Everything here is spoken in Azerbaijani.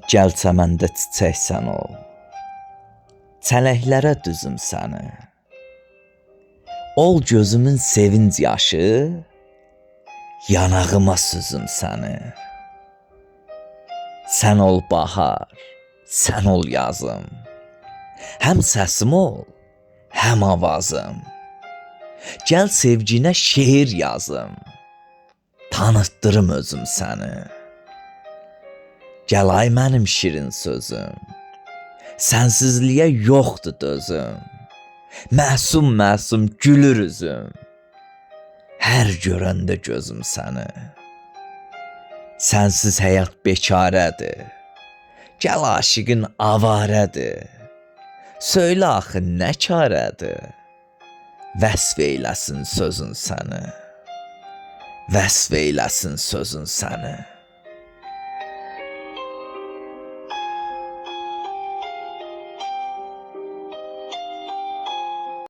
Gəl çəməndə çiçəksən ol, çələklərə düzüm səni. Ol gözümün sevinc yaşı, yanağıma süzüm səni. Sən ol bahar, sən ol yazım, həm səsim ol, həm avazım. Gəl sevginə şeir yazım, tanıtdırım özüm səni. Gəl ay mənim şirin sözüm, sənsizliyə yoxdur dözüm. Məsum məsum gülür üzüm, hər görəndə gözüm səni. Sənsiz həyat bekarədir, gəl aşiqin avarədir. Söylə axı nə karədir, vəsf eyləsin sözün səni, vəsf eyləsin sözün səni.